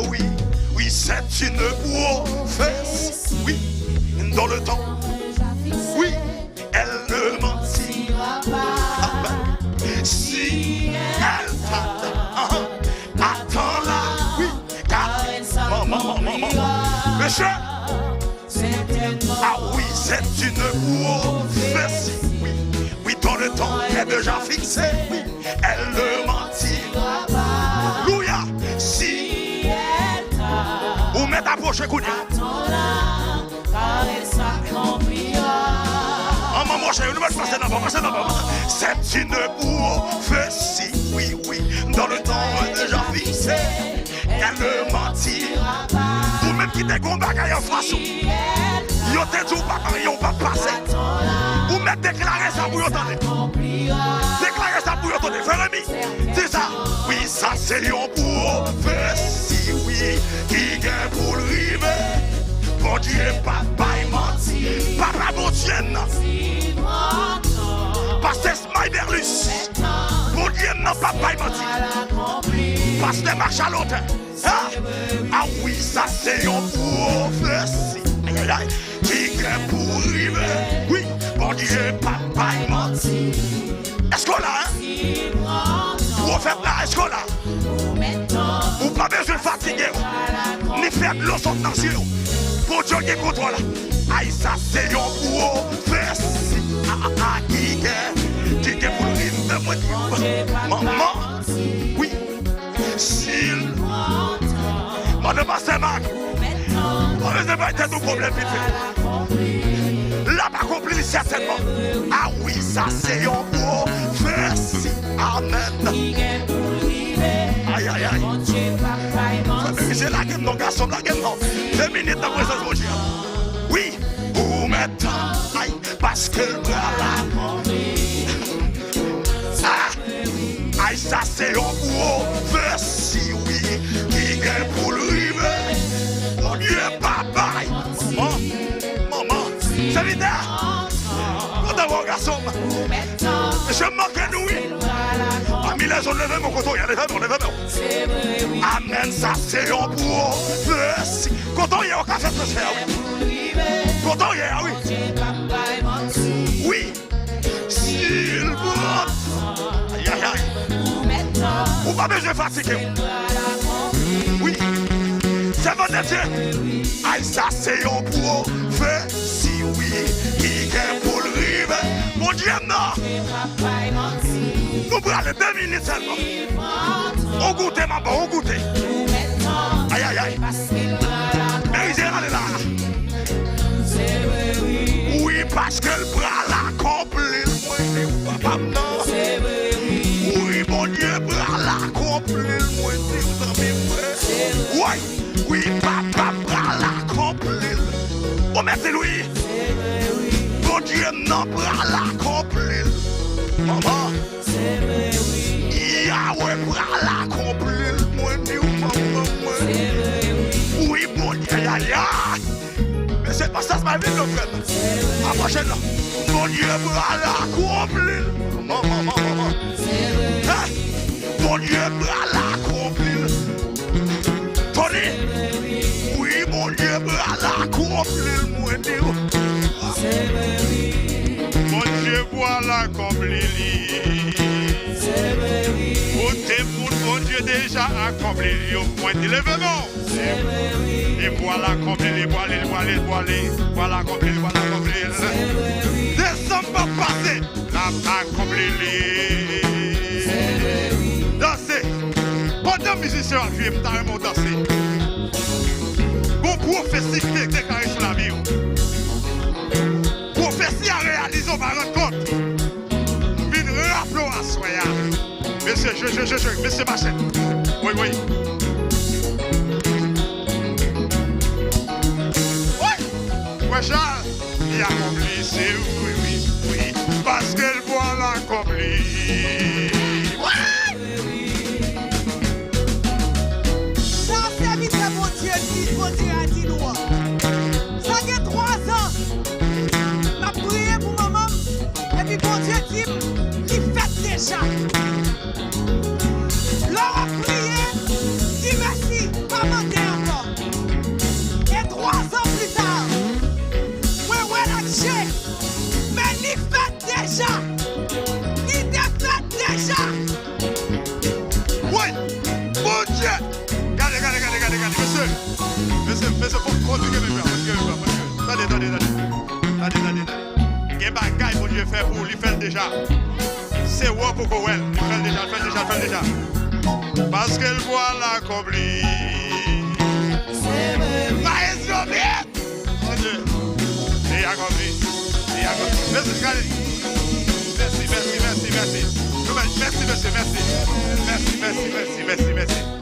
oui, oui, c'est une professe. Oui, dans le temps. Oui, elle ne mentira pas. Si elle t'attend, attends-la. Oui, car maman. Monsieur, ah oui, c'est une prophétie. Oui, oui, dans le temps est déjà fixé. Oui, elle ne mentira pas. Louia, si vous mettez à poche, écoutez. Attends-la, car elle s'accomplira. Maman, je ne vais pas passer d'abord. C'est une prophétie. Oui, oui, dans le temps est déjà fixé. Elle ne mentira pas. Vous-même qui t'es combattu en face. Yo te dit ou pas quand yon va passer. Vous mettez déclarer ça pour yon entendre. Déclarer ça pour yon entendre. Fermi, c'est ça. Oui, ça c'est yon prophétie. Oui, qui gagne pour le river. Bon Dieu, papa est menti. Papa, bon Dieu, non. Pasteur Smiberlus. Bon Dieu, non, papa est menti. Pasteur Marshall Hautain. Ah oui, ça c'est yon prophétie. Aïe, aïe, aïe. Qui gagne pour river. Oui, bon Dieu, papa est menti. Est-ce qu'on l'a, hein? Prophète là, est-ce qu'on l'a? Ou pas besoin de fatiguer. Ni faire de l'eau sur le ciel. Pour Dieu qui contrôle. Aïe, ça c'est un prophétie. Qui gagne pour le river. Maman, oui, s'il. Madame Bassemark. On ne pas être tout problème vite fait. Là, pas compris certainement. Ah oui, ça c'est un prophétie. Amen. Aïe, aïe, aïe. C'est la game, non, garçon, la game, non. 2 minutes dans la présence de Dieu. Oui, ou maintenant. Aïe, parce que le bras là. Aïe, ça c'est un prophétie, oui. Qui gagne pour le river. Mon Dieu, papa. Maman, c'est vite. Quand t'as un garçon, je manque de nous. Parmi les autres, levez mon coton, levez. Amen, ça c'est un prophétie. Coton, il y a un café transfert, oui. Coton, il y a, oui. Oui, s'il monte. Aïe, aïe, aïe. Ou pas besoin de fatiguer. Oui. C'est votre Dieu. Aïe, ça c'est un prophétie, oui. Qui gagne pour le river. Mon Dieu, non. Nous prenons 2 minutes seulement. On goûte, maman, on goûte. Aïe, aïe, aïe. Mais il est là. Oui, parce que le bras l'accomplit. Papa, non. Oui, mon Dieu, bras l'accomplit. Oui. Oui, papa, bras l'accomplir. Oh, merci Louis. Bon Dieu, non, bras l'accomplir. Maman. Yahweh, bras l'accomplir. Moi, maman. Oui, bon Dieu, aïe, aïe. Mais c'est pas ça, c'est ma vie, le frère. À la prochaine, là. Bon Dieu, bras l'accomplir. Maman. Bon Dieu, bras l'accomplir. Oui, mon Dieu, bras l'accomplir, moi, Dieu. Mon Dieu, voilà accompli. Mon Dieu déjà accompli. Point de l'événement. Et voilà accompli, voilà accompli. Décembre passé, La accompli. dansez. Pendant musicien à jouer, t'as un mot danser. Bon prophétie qui est déclarée sur la vie. Prophétie à réaliser, on va rendre compte. Une rappelons à soi. Monsieur, monsieur Machet. Oui. Oui, Charles, il a accompli, c'est oui. Parce qu'elle voit l'accompli. Bon Dieu a dit nous. Ça fait 3 ans. M'a prié pour maman. Et puis bon Dieu dit, il fait déjà. L'on a prié, dit merci, maman. c'est pour Dieu que me faire. Attendez. Il y a un bagage pour Dieu faire pour lui faire déjà. C'est roi pour Coel. Il fait déjà. Parce qu'elle voit l'accompli. Maestro bien. Et accompli. Merci. Merci.